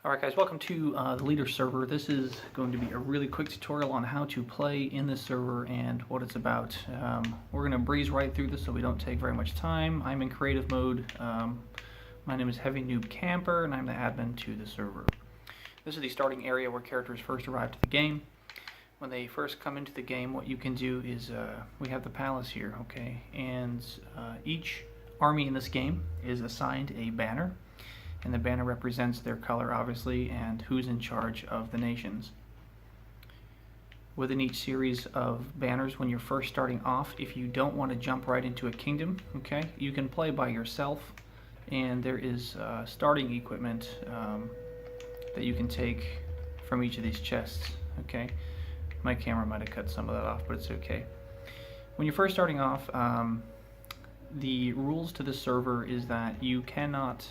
Alright guys, welcome to the leader server. This is going to be a really quick tutorial on how to play in this server and what it's about. We're going to breeze right through this so we don't take very much time. I'm in creative mode. My name is Heavy Noob Camper and I'm the admin to the server. This is the starting area where characters first arrive to the game. When they first come into the game, what you can do is, we have the palace here, okay? And each army in this game is assigned a banner. And the banner represents their color, obviously, and who's in charge of the nations. Within each series of banners, when you're first starting off, if you don't want to jump right into a kingdom, okay, you can play by yourself, and there is starting equipment that you can take from each of these chests, okay. My camera might have cut some of that off, but it's okay. When you're first starting off, the rules to this server is that you cannot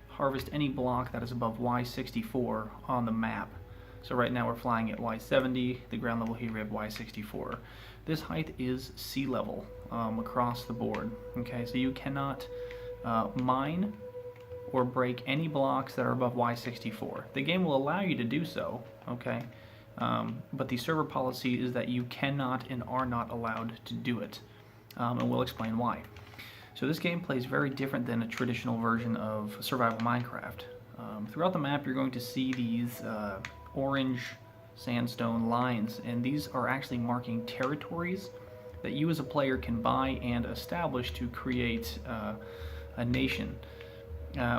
harvest any block that is above Y64 on the map. So right now we're flying at Y70, the ground level here we have Y64. This height is sea level across the board. Okay, so you cannot mine or break any blocks that are above Y64. The game will allow you to do so, okay, but the server policy is that you cannot and are not allowed to do it, and we'll explain why. So this game plays very different than a traditional version of survival Minecraft. Throughout the map you're going to see these orange sandstone lines, and these are actually marking territories that you as a player can buy and establish to create a nation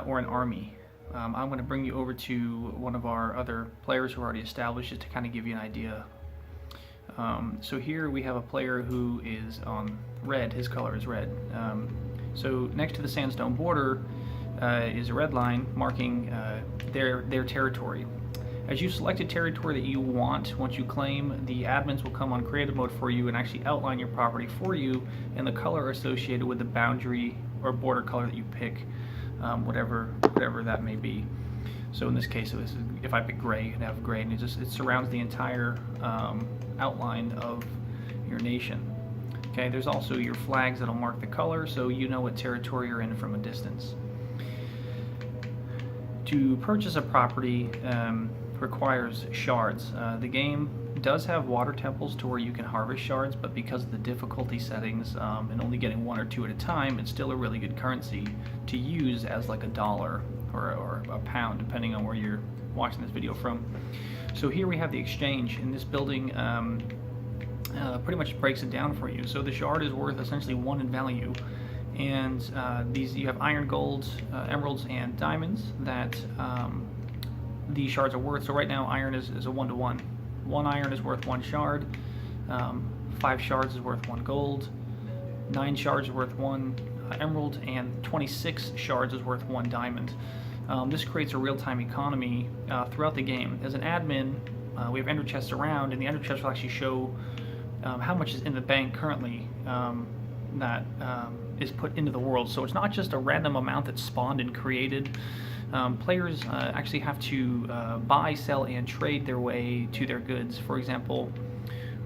or an army. I'm going to bring you over to one of our other players who are already established just to kind of give you an idea. So here we have a player who is on red, his color is red. So next to the sandstone border is a red line marking their territory. As you select a territory that you want, once you claim, the admins will come on creative mode for you and actually outline your property for you and the color associated with the boundary or border color that you pick, whatever that may be. So in this case, if I pick gray, it'd have gray, and it surrounds the entire outline of your nation. Okay, there's also your flags that'll mark the color, so you know what territory you're in from a distance. To purchase a property requires shards. The game does have water temples to where you can harvest shards, but because of the difficulty settings and only getting one or two at a time, it's still a really good currency to use as like $1 or a pound, depending on where you're watching this video from. So here we have the exchange. In this building, pretty much breaks it down for you. So the shard is worth essentially 1 in value, and these you have iron, gold, emeralds, and diamonds that these shards are worth. So right now iron is a 1-to-1. 1 iron is worth 1 shard, 5 shards is worth 1 gold, 9 shards is worth 1 emerald, and 26 shards is worth 1 diamond. This creates a real-time economy throughout the game. As an admin, we have ender chests around, and the ender chests will actually show how much is in the bank currently that is put into the world. So it's not just a random amount that's spawned and created. Players actually have to buy, sell, and trade their way to their goods. For example,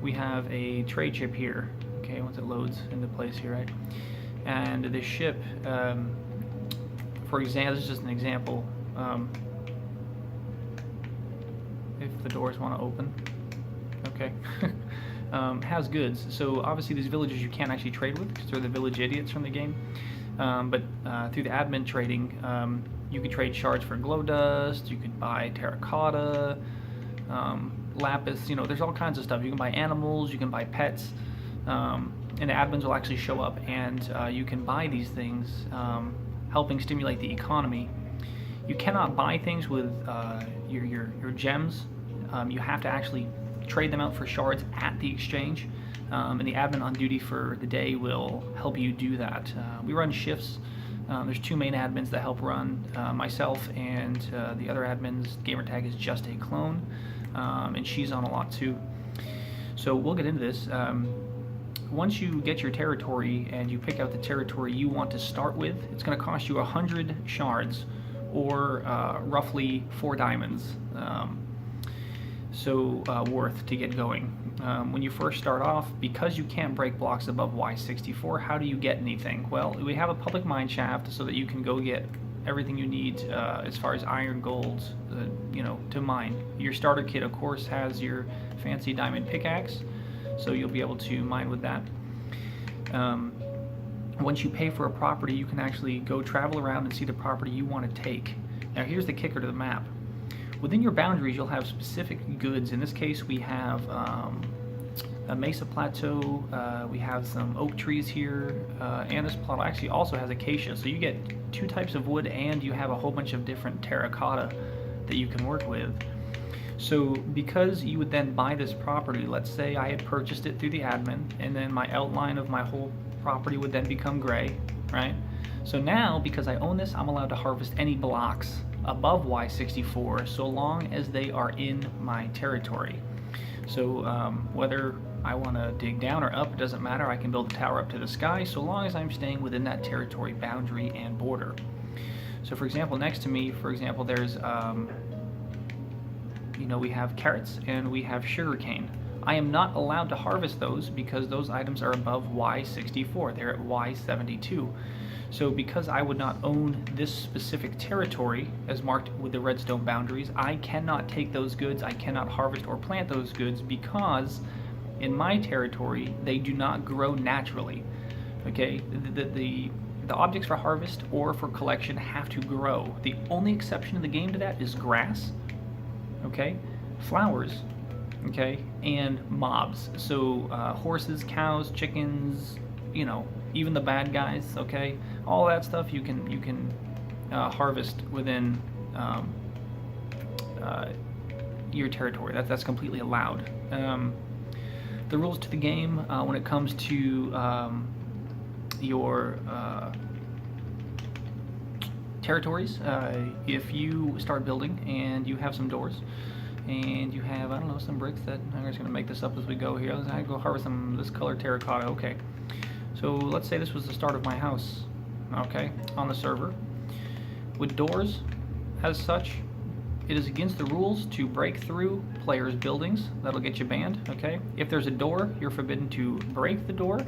we have a trade ship here. Okay, once it loads into place here, right? And this ship, for example, this is just an example. If the doors want to open, okay. Has goods. So obviously these villagers you can't actually trade with because they're the village idiots from the game. But through the admin trading, you can trade shards for glow dust, you could buy terracotta, lapis, you know, there's all kinds of stuff. You can buy animals, you can buy pets, and the admins will actually show up, and you can buy these things, helping stimulate the economy. You cannot buy things with your gems. You have to actually trade them out for shards at the exchange, and the admin on duty for the day will help you do that. We run shifts. There's 2 main admins that help run, myself and the other admin's gamertag is Just a Clone, and she's on a lot too. So we'll get into this. Once you get your territory and you pick out the territory you want to start with, it's going to cost you 100 shards or roughly 4 diamonds. Worth to get going. When you first start off, because you can't break blocks above Y64, how do you get anything? Well, we have a public mine shaft so that you can go get everything you need as far as iron, gold, to mine. Your starter kit, of course, has your fancy diamond pickaxe, so you'll be able to mine with that. Once you pay for a property, you can actually go travel around and see the property you want to take. Now here's the kicker to the map. Within your boundaries, you'll have specific goods. In this case, we have a mesa plateau, we have some oak trees here, and this plateau actually also has acacia. So you get 2 types of wood, and you have a whole bunch of different terracotta that you can work with. So because you would then buy this property, let's say I had purchased it through the admin, and then my outline of my whole property would then become gray, right? So now, because I own this, I'm allowed to harvest any blocks above Y64 so long as they are in my territory. So whether I want to dig down or up, it doesn't matter. I can build a tower up to the sky so long as I'm staying within that territory boundary and border. So for example, next to me, there's we have carrots and we have sugarcane. I am not allowed to harvest those because those items are above Y64. They're at Y72. So because I would not own this specific territory as marked with the redstone boundaries, I cannot take those goods, I cannot harvest or plant those goods because in my territory they do not grow naturally. Okay, the objects for harvest or for collection have to grow. The only exception in the game to that is grass, okay, flowers, okay, and mobs. So horses, cows, chickens, even the bad guys, okay, all that stuff you can harvest within your territory. That's completely allowed. The rules to the game when it comes to your territories, if you start building and you have some doors and you have, I don't know, some bricks that, I'm just going to make this up as we go here. I go harvest some this color terracotta, okay. So let's say this was the start of my house, okay, on the server. With doors, as such, it is against the rules to break through players' buildings. That'll get you banned, okay? If there's a door, you're forbidden to break the door.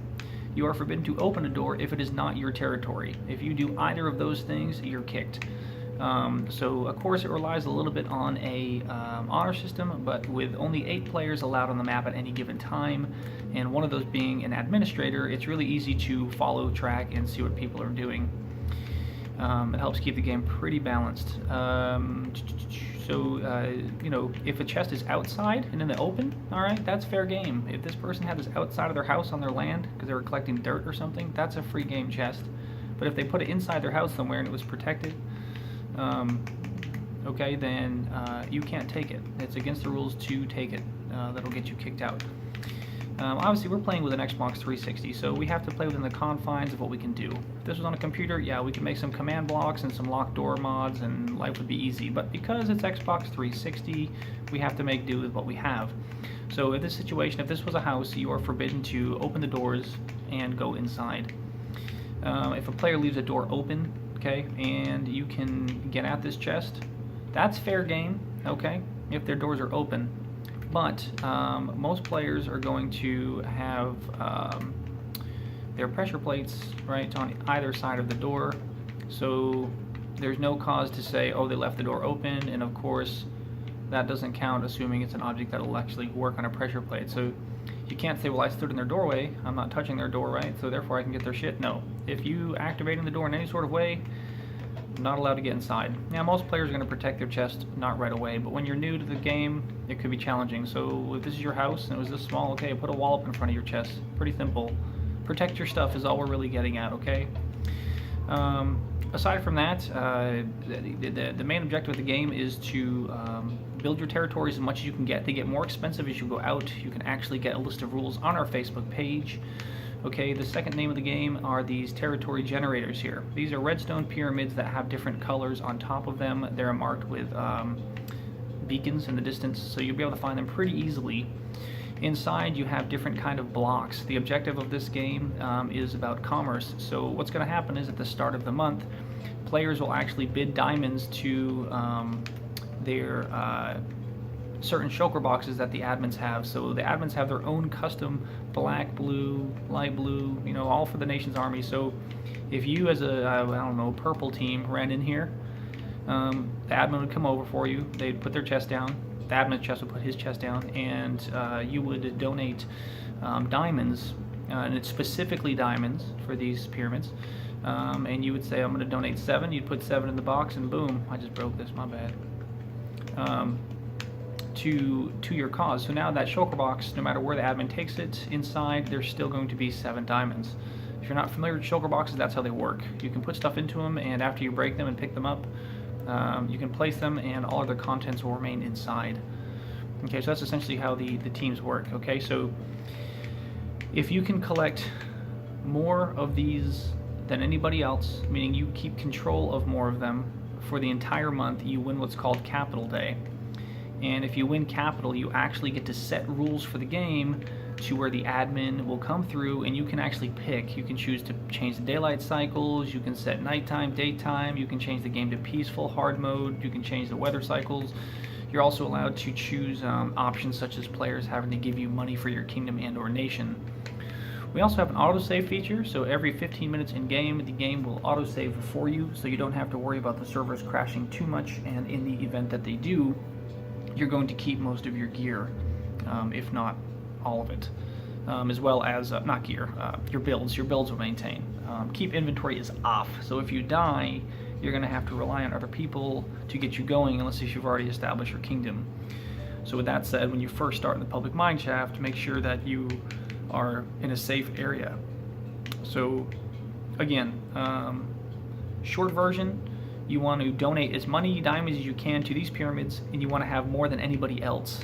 You are forbidden to open a door if it is not your territory. If you do either of those things, you're kicked. So of course it relies a little bit on a honor system, but with only 8 players allowed on the map at any given time, and one of those being an administrator, it's really easy to follow track and see what people are doing. It helps keep the game pretty balanced. If a chest is outside and in the open, alright, that's fair game. If this person had this outside of their house on their land because they were collecting dirt or something, that's a free game chest. But if they put it inside their house somewhere and it was protected, okay, then you can't take it. It's against the rules to take it. That'll get you kicked out. Obviously, we're playing with an Xbox 360, so we have to play within the confines of what we can do. If this was on a computer, yeah, we could make some command blocks and some locked door mods, and life would be easy. But because it's Xbox 360, we have to make do with what we have. So in this situation, if this was a house, you are forbidden to open the doors and go inside. If a player leaves a door open, okay, and you can get at this chest, that's fair game, okay, if their doors are open. But most players are going to have their pressure plates right on either side of the door, so there's no cause to say, oh, they left the door open, and of course that doesn't count, assuming it's an object that will actually work on a pressure plate. So you can't say, well, I stood in their doorway, I'm not touching their door, right, so therefore I can get their shit. No, if you activating the door in any sort of way, not allowed to get inside. Now, most players are going to protect their chest, not right away, but when you're new to the game, it could be challenging. So if this is your house and it was this small, okay, put a wall up in front of your chest. Pretty simple. Protect your stuff is all we're really getting at, okay? Aside from that, the main objective of the game is to build your territories as much as you can get. They get more expensive as you go out. You can actually get a list of rules on our Facebook page. Okay, the second name of the game are these territory generators here. These are redstone pyramids that have different colors on top of them. They're marked with beacons in the distance, so you'll be able to find them pretty easily. Inside you have different kind of blocks. The objective of this game is about commerce. So what's going to happen is at the start of the month, players will actually bid diamonds to their certain shulker boxes that the admins have. So the admins have their own custom black, blue, light blue, all for the nation's army. So If you as a, I don't know, purple team ran in here, the admin would come over for you, they'd put their chest down, the admin's chest would put his chest down, and you would donate diamonds, and it's specifically diamonds for these pyramids, and you would say, I'm going to donate 7, you'd put 7 in the box, and boom, I just broke this, my bad, to your cause. So now that shulker box, no matter where the admin takes it, inside there's still going to be 7 diamonds. If you're not familiar with shulker boxes, that's how they work. You can put stuff into them, and after you break them and pick them up, you can place them, and all of their contents will remain inside. Okay, so that's essentially how the teams work. Okay, so if you can collect more of these than anybody else, meaning you keep control of more of them for the entire month, you win what's called Capital Day. And if you win Capital, you actually get to set rules for the game to where the admin will come through, and you can actually pick. You can choose to change the daylight cycles, you can set nighttime, daytime, you can change the game to peaceful, hard mode, you can change the weather cycles. You're also allowed to choose options such as players having to give you money for your kingdom and or nation. We also have an autosave feature, so every 15 minutes in game, the game will autosave for you, so you don't have to worry about the servers crashing too much, and in the event that they do, you're going to keep most of your gear, if not all of it, as well as, not gear, your builds will maintain. Keep inventory is off, so if you die, you're going to have to rely on other people to get you going unless you've already established your kingdom. So with that said, when you first start in the public mine shaft, make sure that you are in a safe area. So again, short version, you want to donate as many diamonds as you can to these pyramids, and you want to have more than anybody else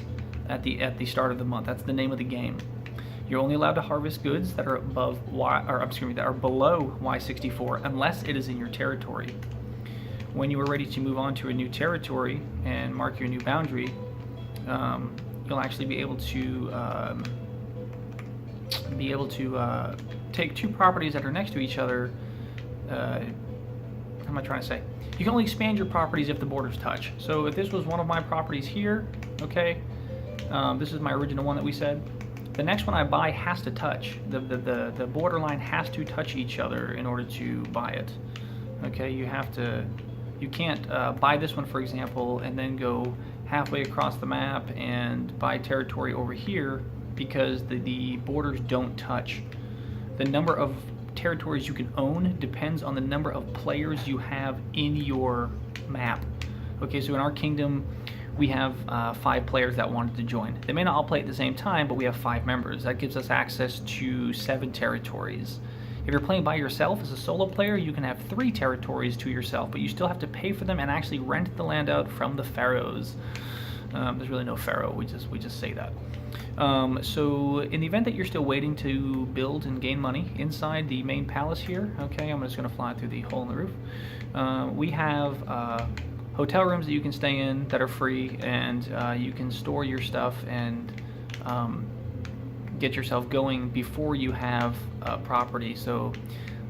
at the start of the month. That's the name of the game. You're only allowed to harvest goods that are above that are below Y64 unless it is in your territory. When you are ready to move on to a new territory and mark your new boundary, you'll actually be able to take 2 properties that are next to each other. What am I trying to say? You can only expand your properties if the borders touch. So if this was one of my properties here, okay, this is my original one that we said. The next one I buy has to touch. The borderline has to touch each other in order to buy it. Okay, you can't buy this one, for example, and then go halfway across the map and buy territory over here, because the borders don't touch. The number of territories you can own depends on the number of players you have in your map. Okay, so in our kingdom, we have 5 players that wanted to join. They may not all play at the same time, but we have 5 members. That gives us access to 7 territories. If you're playing by yourself as a solo player, you can have 3 territories to yourself, but you still have to pay for them and actually rent the land out from the pharaohs. There's really no pharaoh, we just say that. So in the event that you're still waiting to build and gain money inside the main palace here, okay, I'm just going to fly through the hole in the roof. We have hotel rooms that you can stay in that are free, and you can store your stuff and get yourself going before you have property. So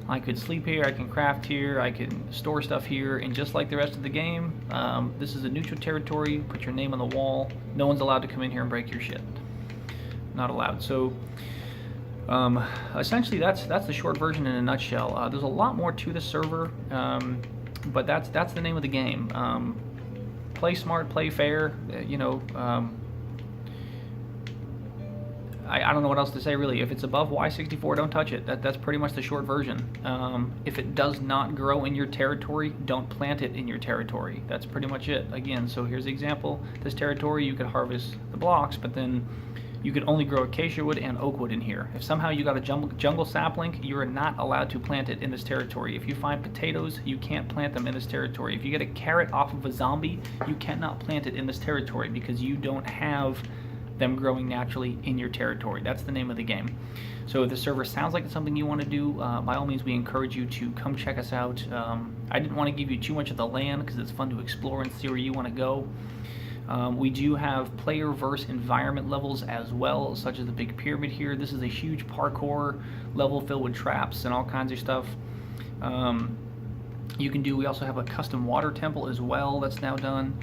I could sleep here, I can craft here, I can store stuff here, and just like the rest of the game, this is a neutral territory. Put your name on the wall. No one's allowed to come in here and break your shit. Not allowed. So essentially that's the short version in a nutshell. There's a lot more to the server, but that's the name of the game. Play smart, play fair. I don't know what else to say really. If it's above Y64, don't touch it. That's pretty much the short version. If it does not grow in your territory, don't plant it in your territory. That's pretty much it. Again, so here's the example. This territory, you could harvest the blocks, but then you could only grow acacia wood and oak wood in here. If somehow you got a jungle sapling, you are not allowed to plant it in this territory. If you find potatoes, you can't plant them in this territory. If you get a carrot off of a zombie, you cannot plant it in this territory because you don't have them growing naturally in your territory. That's the name of the game. So if the server sounds like it's something you want to do, by all means we encourage you to come check us out. I didn't want to give you too much of the land because it's fun to explore and see where you want to go. We do have player verse environment levels as well, such as the big pyramid here. This is a huge parkour level filled with traps and all kinds of stuff. We also have a custom water temple as well that's now done.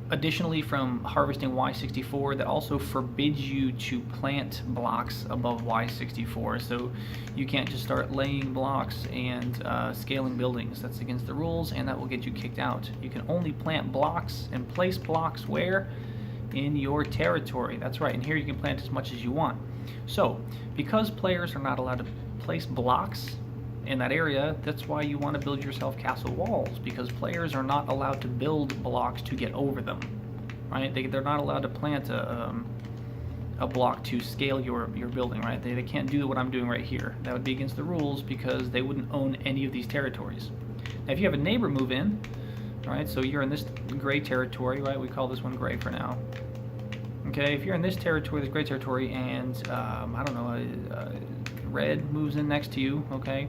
Additionally, from harvesting Y64, that also forbids you to plant blocks above Y64. So you can't just start laying blocks and scaling buildings. That's against the rules, and that will get you kicked out. You can only plant blocks and place blocks where? In your territory. That's right, and here you can plant as much as you want. So, because players are not allowed to place blocks in that area, that's why you want to build yourself castle walls, because players are not allowed to build blocks to get over them, right? They're not allowed to plant a block to scale your building, right? They can't do what I'm doing right here. That would be against the rules because they wouldn't own any of these territories. Now, if you have a neighbor move in, right, so you're in this gray territory, right? We call this one gray for now. Okay, if you're in this territory, this gray territory, and I don't know, red moves in next to you, okay?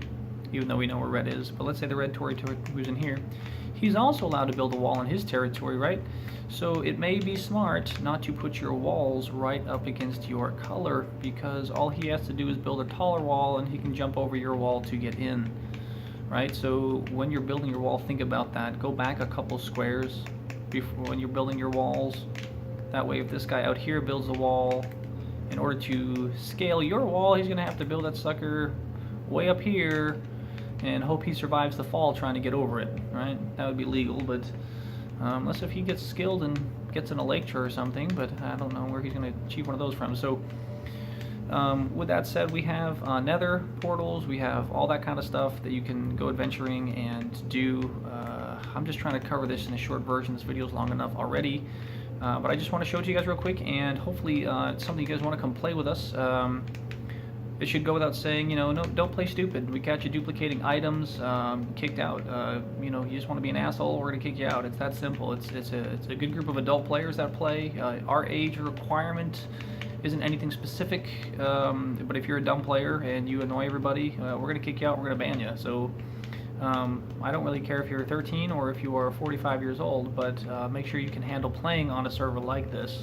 Even though we know where red is, but let's say the red territory moves in here. He's also allowed to build a wall in his territory, right? So it may be smart not to put your walls right up against your color, because all he has to do is build a taller wall and he can jump over your wall to get in, right? So when you're building your wall, think about that. Go back a couple squares before when you're building your walls. That way, if this guy out here builds a wall, in order to scale your wall, he's gonna have to build that sucker way up here and hope he survives the fall trying to get over it, right? That would be legal, but unless if he gets skilled and gets in a lake shore or something, but I don't know where he's going to achieve one of those from. So with that said, we have nether portals, we have all that kind of stuff that you can go adventuring and do. I'm just trying to cover this in a short version. This video is long enough already, but I just want to show it to you guys real quick, and hopefully it's something you guys want to come play with us. It should go without saying, you know, no, don't play stupid. We catch you duplicating items, kicked out. You know, you just want to be an asshole, we're gonna kick you out. It's that simple. It's a good group of adult players that play. Our age requirement isn't anything specific, but if you're a dumb player and you annoy everybody, we're gonna kick you out. We're gonna ban you. So I don't really care if you're 13 or if you are 45 years old, but make sure you can handle playing on a server like this.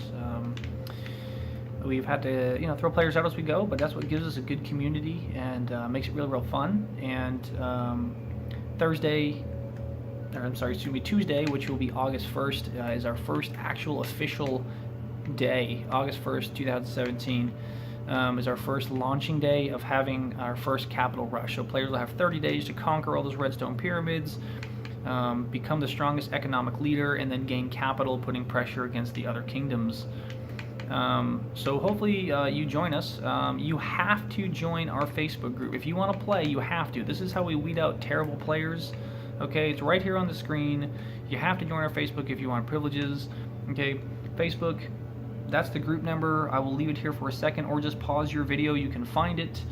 We've had to, you know, throw players out as we go, but that's what gives us a good community and makes it real fun. And Tuesday, which will be August 1st, is our first actual official day. August 1st, 2017 is our first launching day of having our first capital rush. So players will have 30 days to conquer all those redstone pyramids, become the strongest economic leader, and then gain capital, putting pressure against the other kingdoms. So hopefully you join us. You have to join our Facebook group. If you want to play, you have to. This is how we weed out terrible players. Okay, it's right here on the screen. You have to join our Facebook if you want privileges. Okay, Facebook, that's the group number. I will leave it here for a second, or just pause your video. You can find it.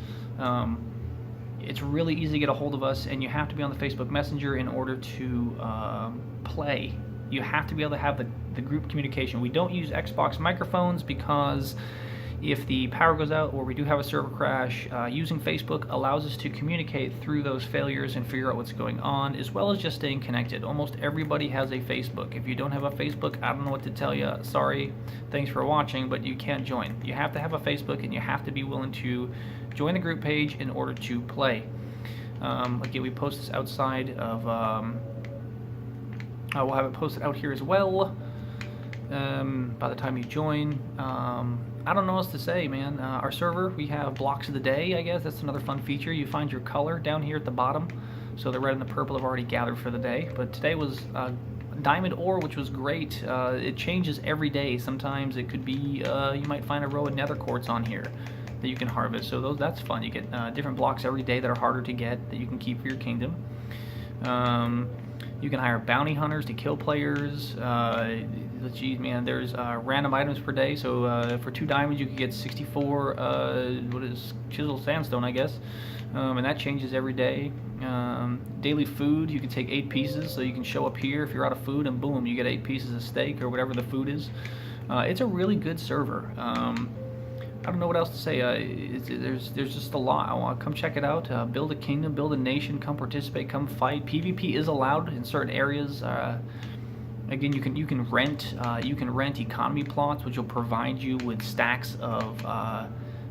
It's really easy to get a hold of us, and you have to be on the Facebook Messenger in order to play. You have to be able to have the group communication. We don't use Xbox microphones because if the power goes out or we do have a server crash, using Facebook allows us to communicate through those failures and figure out what's going on, as well as just staying connected. Almost everybody has a Facebook. If you don't have a Facebook, I don't know what to tell you. Sorry, thanks for watching, but you can't join. You have to have a Facebook, and you have to be willing to join the group page in order to play. Again, we post this outside of... we'll have it posted out here as well by the time you join. I don't know what else to say, man. Our server, we have blocks of the day, I guess. That's another fun feature. You find your color down here at the bottom. So the red and the purple have already gathered for the day. But today was diamond ore, which was great. It changes every day. Sometimes it could be, you might find a row of nether quartz on here that you can harvest. So that's fun. You get different blocks every day that are harder to get that you can keep for your kingdom. You can hire bounty hunters to kill players. Geez, man, there's random items per day. So for 2 diamonds, you can get 64 chiseled sandstone, I guess. And that changes every day. Daily food, you can take 8 pieces. So you can show up here if you're out of food, and boom, you get 8 pieces of steak or whatever the food is. It's a really good server. I don't know what else to say. There's just a lot. Come check it out. Build a kingdom, build a nation. Come participate. Come fight. PvP is allowed in certain areas. Again, you can rent economy plots, which will provide you with stacks of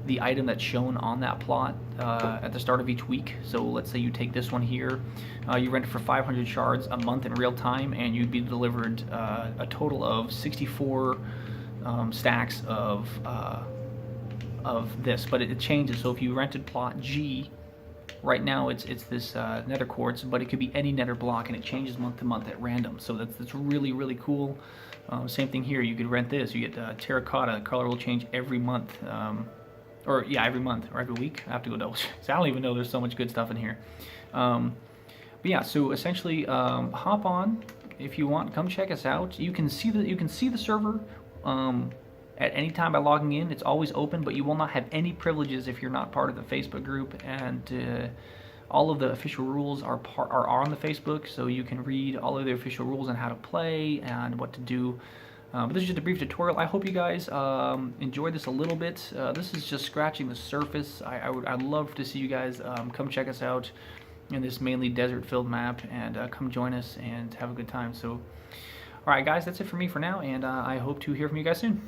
the item that's shown on that plot at the start of each week. So let's say you take this one here, you rent it for 500 shards a month in real time, and you'd be delivered a total of 64 stacks of this. But it changes. So if you rented plot G, right now it's this nether quartz, but it could be any nether block, and it changes month to month at random. So that's really, really cool. Same thing here. You could rent this. You get terracotta. The color will change every month. Or yeah, every month or every week. I have to go double check. So I don't even know, there's so much good stuff in here. But yeah, so essentially, hop on if you want. Come check us out. You can see the server at any time by logging in. It's always open, but you will not have any privileges if you're not part of the Facebook group. And all of the official rules are on the Facebook, so you can read all of the official rules on how to play and what to do. But this is just a brief tutorial. I hope you guys enjoyed this a little bit. This is just scratching the surface. I'd love to see you guys come check us out in this mainly desert-filled map, and come join us and have a good time. So, all right, guys, that's it for me for now, and I hope to hear from you guys soon.